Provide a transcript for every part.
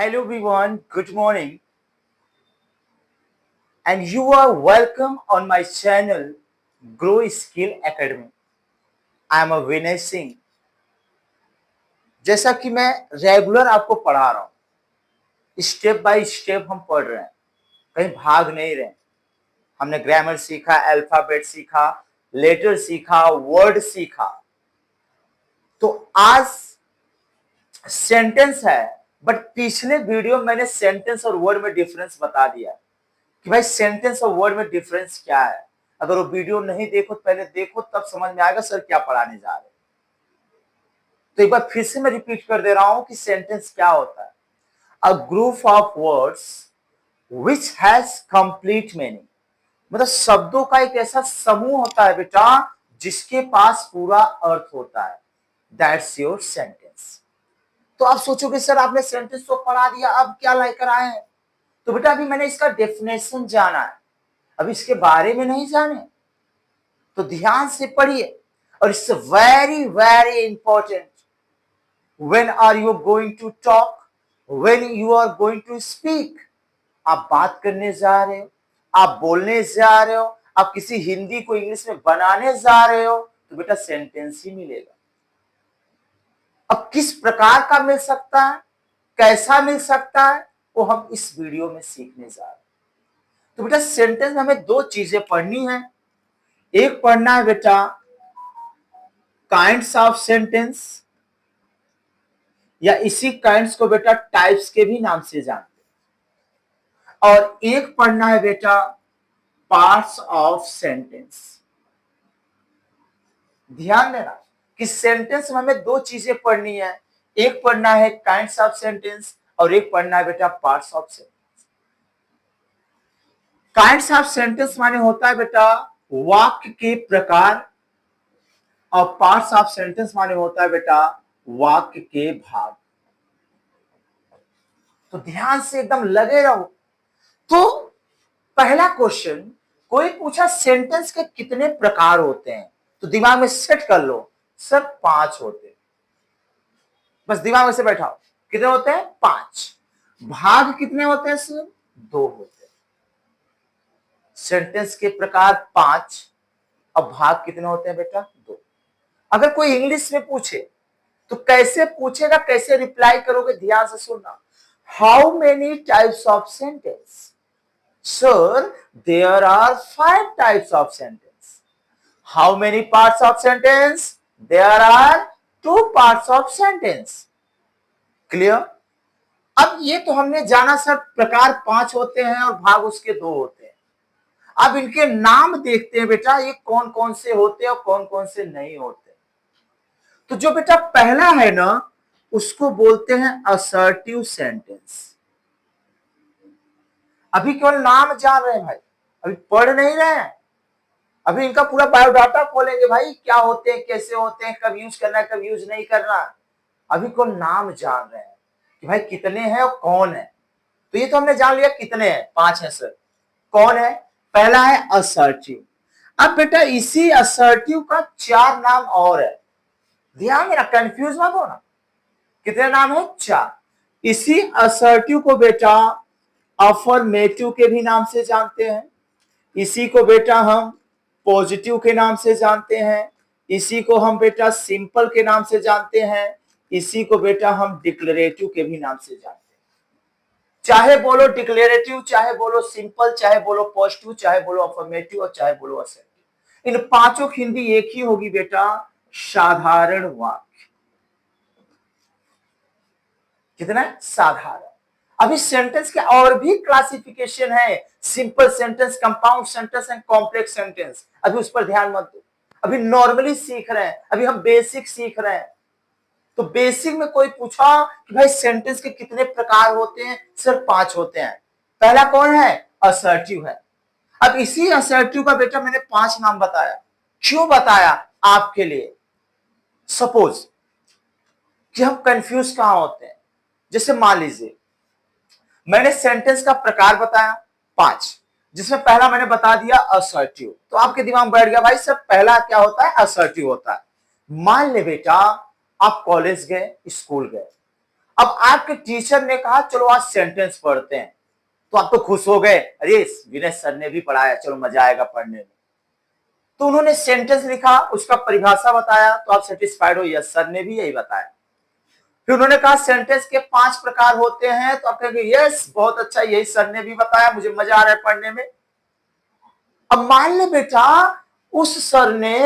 Hello everyone, good morning, and you are welcome on my channel Grow Skill Academy. I am a Vinay Singh. जैसा कि मैं regular आपको पढ़ा रहा हूँ, स्टेप बाय स्टेप हम पढ़ रहे हैं, कहीं भाग नहीं रहे। हमने ग्रामर सीखा, अल्फाबेट सीखा, लेटर सीखा, वर्ड सीखा। तो आज सेंटेंस है, बट पिछले वीडियो में मैंने सेंटेंस और वर्ड में डिफरेंस बता दिया कि भाई सेंटेंस और वर्ड में डिफरेंस क्या है। अगर वो वीडियो नहीं देखो पहले देखो, तब समझ में आएगा सर क्या पढ़ाने जा रहे हैं। तो एक बार फिर से मैं रिपीट कर दे रहा हूं कि सेंटेंस क्या होता है। अ group of words which has complete meaning, मतलब शब्दों का एक ऐसा समूह होता है बेटा जिसके पास पूरा अर्थ होता है। That's your sentence. तो आप सोचोगे सर आपने सेंटेंस तो पढ़ा दिया, अब क्या लेकर आए हैं। तो बेटा अभी मैंने इसका डेफिनेशन जाना है, अब इसके बारे में नहीं जाने, तो ध्यान से पढ़िए। और it's very very important. When are you going to talk, when you are going to speak, आप बात करने जा रहे हो, आप बोलने जा रहे हो, आप किसी हिंदी को इंग्लिश में बनाने जा रहे हो, तो बेटा सेंटेंस ही मिलेगा। अब किस प्रकार का मिल सकता है, कैसा मिल सकता है, वो हम इस वीडियो में सीखने जा रहे हैं। तो बेटा सेंटेंस में हमें दो चीजें पढ़नी है। एक पढ़ना है बेटा काइंड्स ऑफ सेंटेंस, या इसी काइंड्स को बेटा टाइप्स के भी नाम से जानते हैं। और एक पढ़ना है बेटा पार्ट्स ऑफ सेंटेंस। ध्यान देना कि सेंटेंस में हमें दो चीजें पढ़नी है। एक पढ़ना है काइंड्स ऑफ सेंटेंस और एक पढ़ना है बेटा parts of sentence. Kinds of sentence माने होता है बेटा वाक्य के प्रकार, और पार्ट्स ऑफ सेंटेंस माने होता है बेटा वाक्य के भाग। तो ध्यान से एकदम लगे रहो। तो पहला क्वेश्चन, कोई पूछा सेंटेंस के कितने प्रकार होते हैं, तो दिमाग में सेट कर लो सर 5 होते हैं। बस दिमाग में से बैठाओ, कितने होते हैं? 5। भाग कितने होते हैं सर? 2 होते हैं। सेंटेंस के प्रकार 5 और भाग कितने होते हैं बेटा? 2। अगर कोई इंग्लिश में पूछे तो कैसे पूछेगा, कैसे रिप्लाई करोगे? ध्यान से सुनना। How many types of sentence? Sir, there are 5 types of sentence. How many parts of sentence? There are 2 parts of sentence. Clear? अब ये तो हमने जाना सर प्रकार 5 होते हैं और भाग उसके 2 होते हैं। अब इनके नाम देखते हैं बेटा, ये कौन कौन से होते हैं और कौन कौन से नहीं होते। तो जो बेटा पहला है ना, उसको बोलते हैं असर्टिव सेंटेंस। अभी केवल नाम जान रहे हैं भाई, अभी पढ़ नहीं रहे हैं। अभी इनका पूरा बायोडाटा खोलेंगे भाई, क्या होते हैं, कैसे होते हैं, कब यूज करना है, कब यूज नहीं करना। अभी को नाम जान रहे हैं कि भाई कितने हैं और कौन है। तो ये तो हमने जान लिया कितने हैं, 5 हैं सर। कौन है? पहला है असर्टिव। अब बेटा इसी असर्टिव का 4 नाम और है। ध्यान देना, कंफ्यूज मत होना। कितने नाम है? 4। इसी असर्टिव को बेटा अफर्मेटिव के भी नाम से जानते हैं, इसी को बेटा हम पॉजिटिव के नाम से जानते हैं, इसी को हम बेटा सिंपल के नाम से जानते हैं, इसी को बेटा हम डिक्लेरेटिव के भी नाम से जानते हैं। चाहे बोलो डिक्लेरेटिव, चाहे बोलो सिंपल, चाहे बोलो पॉजिटिव, चाहे बोलो अफर्मेटिव और चाहे बोलो असर्टिव। इन पांचों की हिंदी एक ही होगी बेटा, साधारण वाक्य। कितना? साधारण। अभी सेंटेंस के और भी क्लासिफिकेशन है, simple sentence, compound sentence and complex sentence. अभी उस पर ध्यान मत दो, अभी नॉर्मली सीख रहे हैं, अभी हम बेसिक सीख रहे हैं। तो बेसिक में कोई पूछा कि भाई सेंटेंस के कितने प्रकार होते हैं, सिर्फ 5 होते हैं। पहला कौन है? असर्टिव है। अब इसी असर्टिव का बेटा मैंने 5 नाम बताया। क्यों बताया? आपके लिए। सपोज कि हम कंफ्यूज कहां होते हैं, जैसे मान लीजिए मैंने सेंटेंस का प्रकार बताया 5, जिसमें पहला मैंने बता दिया असर्टिव। तो आपके दिमाग में बैठ गया भाई सर पहला क्या होता है? असर्टिव होता है। मान ले बेटा आप कॉलेज गए, स्कूल गए, अब आपके टीचर ने कहा चलो आज सेंटेंस पढ़ते हैं, तो आप तो खुश हो गए, अरे विनय सर ने भी पढ़ाया, चलो मजा आएगा पढ़ने में। तो उन्होंने सेंटेंस लिखा, उसका परिभाषा बताया, तो आप सेटिस्फाइड हो, यस सर ने भी यही बताया। फिर उन्होंने कहा सेंटेंस के 5 प्रकार होते हैं, तो आप कहेंगे यस बहुत अच्छा, यही सर ने भी बताया, मुझे मजा आ रहा है पढ़ने में। अब मान ले बेटा उस सर ने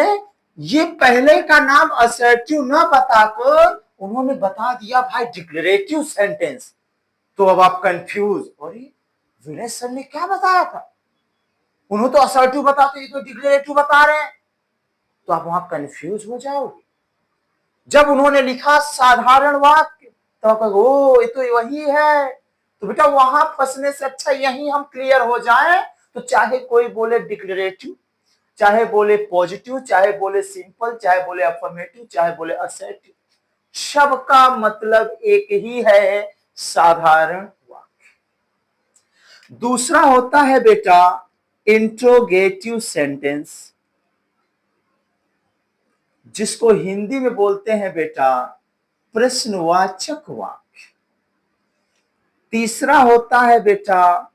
ये पहले का नाम असर्टिव न बताकर उन्होंने बता दिया भाई डिक्लेरेटिव सेंटेंस, तो अब आप कंफ्यूज, अरे विनय सर ने क्या बताया था, उन्होंने तो असर्टिव बताते, ये तो डिक्लेरेटिव बता रहे हैं, तो आप वहां कंफ्यूज हो जाओगे। जब उन्होंने लिखा साधारण वाक्य, तो आप कहोगे ओ ये तो वही है, तो बेटा वहां फंसने से अच्छा यही हम क्लियर हो जाएं, तो चाहे कोई बोले डिक्लेरेटिव, चाहे बोले पॉजिटिव, चाहे बोले सिंपल, चाहे बोले अफर्मेटिव, चाहे बोले असर्टिव, सबका मतलब एक ही है, साधारण वाक्य। दूसरा होता है बेटा इंट्रोगेटिव सेंटेंस, जिसको हिंदी में बोलते हैं बेटा प्रश्नवाचक वाक्य। तीसरा होता है बेटा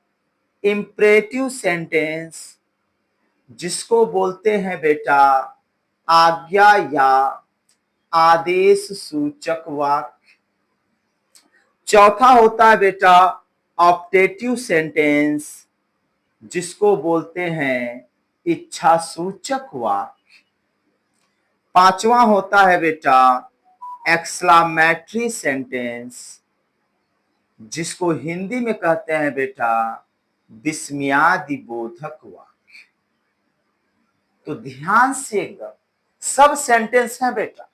इंपरेटिव सेंटेंस, जिसको बोलते हैं बेटा आज्ञा या आदेश सूचक वाक्य। चौथा होता है बेटा ऑप्टेटिव सेंटेंस, जिसको बोलते हैं इच्छा सूचक वाक्य। पांचवा होता है बेटा एक्सक्लेमेटरी सेंटेंस, जिसको हिंदी में कहते हैं बेटा विस्मयादिबोधक वाक्य। तो ध्यान से एकदम सब सेंटेंस है बेटा,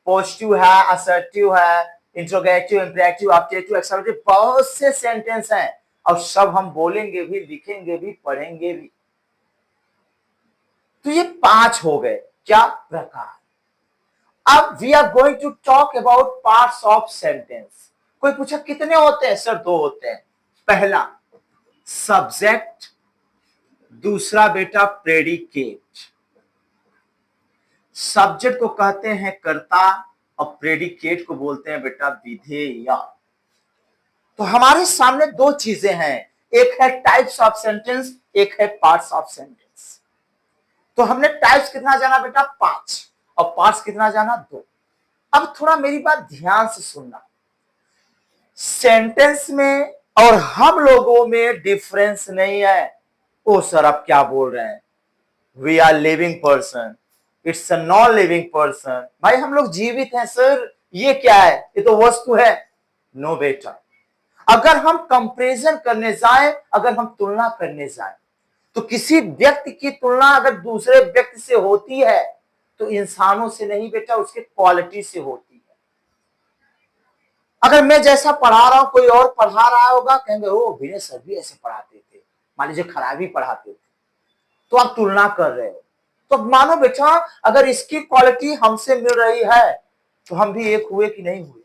पॉजिटिव है, असर्टिव है, इंट्रोगेटिव, इंपरेटिव, ऑब्जेक्टिव, एक्सक्लेमेटरी, बहुत से सेंटेंस हैं और सब हम बोलेंगे भी, लिखेंगे भी, पढ़ेंगे भी। तो ये 5 हो गए क्या प्रकार। अब we are going to talk about parts of sentence. कोई पूछा कितने होते हैं, सर 2 होते हैं। पहला सब्जेक्ट, दूसरा बेटा प्रेडिकेट। सब्जेक्ट को कहते हैं कर्ता और प्रेडिकेट को बोलते हैं बेटा विधेय। तो हमारे सामने 2 चीजें हैं, एक है टाइप्स ऑफ सेंटेंस, एक है पार्ट्स ऑफ सेंटेंस। तो हमने टाइप्स कितना जाना बेटा 5 और पार्ट्स कितना जाना 2। अब थोड़ा मेरी बात ध्यान से सुनना, सेंटेंस में और हम लोगों में डिफरेंस नहीं है। ओ सर आप क्या बोल रहे हैं, we are living person, it's a non living person. भाई हम लोग जीवित हैं सर, ये क्या है, ये तो वस्तु है। नो बेटा, अगर हम कंपैरिजन करने जाएं, अगर हम तुलना करने जाएं, तो किसी व्यक्ति की तुलना अगर दूसरे व्यक्ति से होती है तो इंसानों से नहीं बेटा, उसके क्वालिटी से होती है। अगर मैं जैसा पढ़ा रहा हूं कोई और पढ़ा रहा होगा, कहेंगे ओ विनय सर भी ऐसे पढ़ाते थे, मान लीजिए खराब ही पढ़ाते थे, तो आप तुलना कर रहे हो। तो मानो बेटा अगर इसकी क्वालिटी हमसे मिल रही है तो हम भी एक हुए कि नहीं हुए।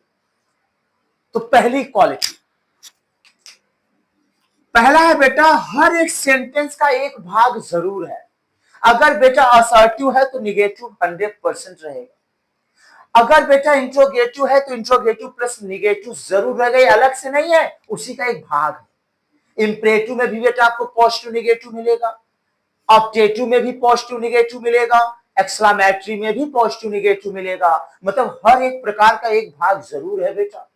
तो पहली क्वालिटी, पहला है बेटा हर एक सेंटेंस का एक भाग जरूर है। अगर बेटा असर्टिव है तो निगेटिव 100% रहेगा, अगर बेटा इंट्रोगेटिव है तो इंट्रोगेटिव प्लस निगेटिव जरूर रहेगा, ये अलग से नहीं है, उसी का एक भाग है। इंपरेटिव में भी बेटा आपको पॉजिटिव निगेटिव मिलेगा, ऑप्टेटिव में भी पॉजिटिव निगेटिव मिलेगा, एक्सक्लेमेटरी में भी पॉजिटिव निगेटिव मिलेगा। मतलब हर एक प्रकार का एक भाग जरूर है बेटा।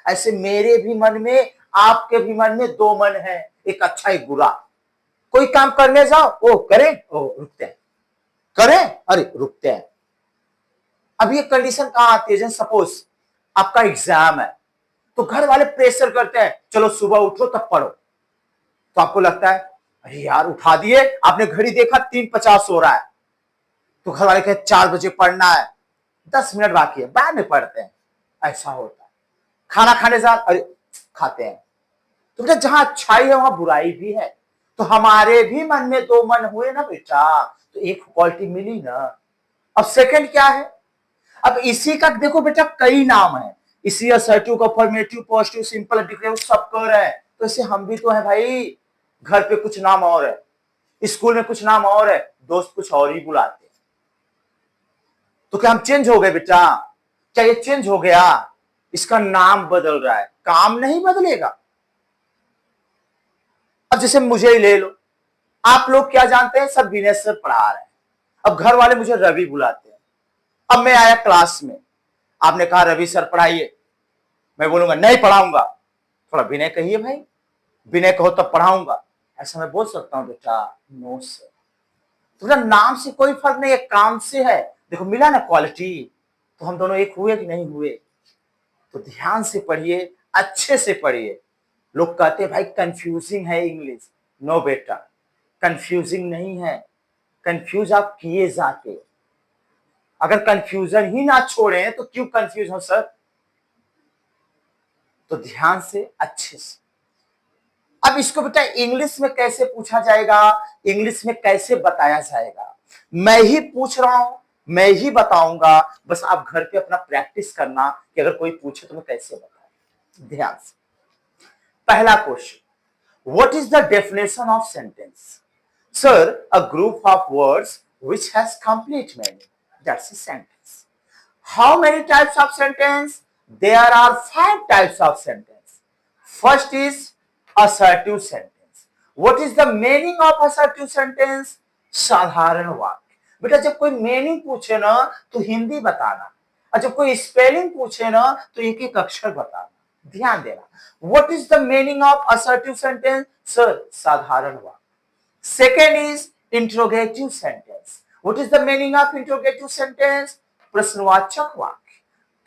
ऐसे मेरे भी मन में, आपके भी मन में 2 मन है, एक अच्छा एक बुरा। कोई काम करने जाओ, ओ करें, ओ रुकते हैं, करें, अरे रुकते हैं। अब ये कंडीशन कहां आती है, जैसे सपोज आपका एग्जाम है, तो घर वाले प्रेशर करते हैं चलो सुबह उठो तब पढ़ो, तो आपको लगता है अरे यार उठा दिए, आपने घड़ी देखा 3:50 हो रहा है, तो घर वाले कहते 4 बजे पढ़ना है, 10 मिनट बाकी है, बाद में पढ़ते हैं। ऐसा होता है। खाना खाने जा, अरे खाते हैं। तो बेटा जहां अच्छाई है वहां बुराई भी है, तो हमारे भी मन में 2 मन हुए ना बेटा, तो एक क्वालिटी मिली ना। अब सेकंड क्या है, अब इसी का देखो बेटा कई नाम है, इसी असर्टिव का फॉर्मेटिव, पॉजिटिव, सिंपल, डिक्लेरेटिव सब कर रहे हैं। तो ऐसे हम भी तो है भाई, घर पे कुछ नाम और है, स्कूल में कुछ नाम और है, दोस्त कुछ और ही बुलाते हैं। तो क्या हम चेंज हो गए बेटा, क्या ये चेंज हो गया? इसका नाम बदल रहा है, काम नहीं बदलेगा। अब जैसे मुझे ही ले लो, आप लोग क्या जानते हैं, सब विनय सर पढ़ा रहे हैं। अब घर वाले मुझे रवि बुलाते हैं। अब मैं आया क्लास में, आपने कहा रवि सर पढ़ाइए, मैं बोलूंगा नहीं पढ़ाऊंगा। थोड़ा विनय कहिए भाई, विनय कहो तब पढ़ाऊंगा, ऐसा मैं बोल सकता हूं बेटा? No sir. तो नाम से कोई फर्क नहीं है, काम से है। देखो मिला ना क्वालिटी, तो हम दोनों एक हुए कि नहीं हुए? तो ध्यान से पढ़िए, अच्छे से पढ़िए। लोग कहते हैं भाई कंफ्यूजिंग है इंग्लिश। नो बेटा, कंफ्यूजिंग नहीं है। कंफ्यूज आप किए जाते, अगर कंफ्यूजन ही ना छोड़े तो क्यों कंफ्यूज हो सर? तो ध्यान से, अच्छे से। अब इसको बेटा इंग्लिश में कैसे पूछा जाएगा, इंग्लिश में कैसे बताया जाएगा, मैं ही पूछ रहा हूं, मैं ही बताऊंगा। बस आप घर पे अपना प्रैक्टिस करना कि अगर कोई पूछे तो मैं कैसे बताऊं। ध्यान से, पहला question, what is the definition of sentence? Sir, a group of words which has complete meaning, that's a sentence. How many types of sentence? There are 5 types of sentence. First is assertive sentence. What is the meaning of assertive sentence? साधारण वाक्य। बेटा जब कोई meaning पूछे ना तो हिंदी बताना, और जब कोई स्पेलिंग पूछे ना तो एक एक अक्षर बताना। ध्यान देना। What is the meaning of assertive sentence? Sir, साधारण वाक्य। Second is interrogative sentence. What is the meaning of interrogative sentence? प्रश्नवाचक वाक्य।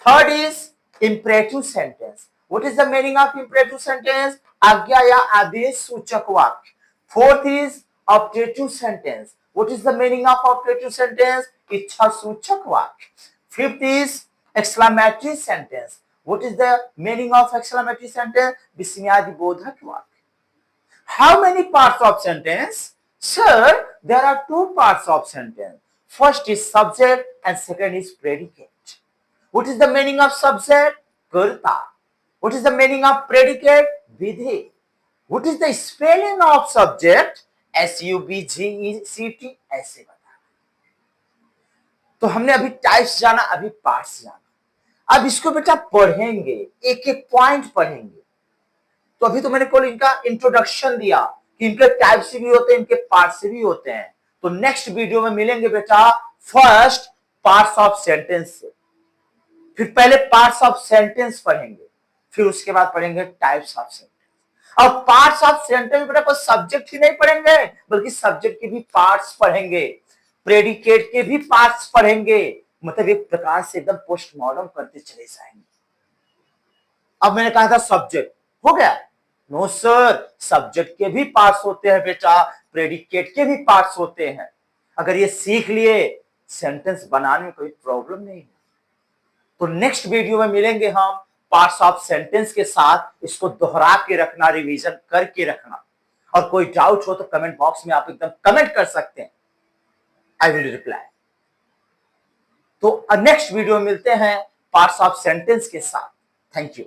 Third is imperative sentence. What is the meaning of imperative sentence? आज्ञा या आदेश सूचक वाक्य। Fourth is optative sentence. What is the meaning of optative sentence? इच्छा सूचक वाक्य। Fifth is exclamatory sentence. What is the meaning of exclamatory sentence? विस्मयादि बोधक वाक्य। How many parts of sentence? Sir, there are 2 parts of sentence. First is subject and second is predicate. What is the meaning of subject? Karta. What is the meaning of predicate? Vidhi. What is the spelling of subject? SUBGECT. ऐसे बता। तो हमने अभी types जाना, अभी parts जाना। अब इसको बेटा पढ़ेंगे, एक एक पॉइंट पढ़ेंगे। तो अभी तो मैंने केवल इनका इंट्रोडक्शन दिया कि इनके टाइप्स भी होते हैं, इनके पार्ट्स भी होते हैं। तो नेक्स्ट वीडियो में मिलेंगे बेटा फर्स्ट पार्ट्स ऑफ सेंटेंस से, फिर पहले पार्ट्स ऑफ सेंटेंस पढ़ेंगे, फिर उसके बाद पढ़ेंगे टाइप्स ऑफ सेंटेंस। और पार्ट्स ऑफ सेंटेंस बेटा कोई सब्जेक्ट ही नहीं पढ़ेंगे, बल्कि सब्जेक्ट के भी पार्ट्स पढ़ेंगे, प्रेडिकेट के भी पार्ट्स पढ़ेंगे। मतलब एक प्रकार से एकदम पोस्टमॉर्टम करते चले जाएंगे। अब मैंने कहा था सब्जेक्ट हो गया, नो सर, सब्जेक्ट के भी पार्ट्स होते हैं बेटा, प्रेडिकेट के भी पार्ट्स होते हैं। अगर ये सीख लिए, सेंटेंस बनाने में कोई प्रॉब्लम नहीं है। तो नेक्स्ट वीडियो में मिलेंगे हम पार्ट्स ऑफ सेंटेंस के साथ। इसको दोहरा के रखना, रिवीजन करके रखना। और कोई डाउट हो तो कमेंट बॉक्स में आप एकदम कमेंट कर सकते हैं, आई विल रिप्लाई। तो नेक्स्ट वीडियो में मिलते हैं पार्ट्स ऑफ सेंटेंस के साथ। Thank you.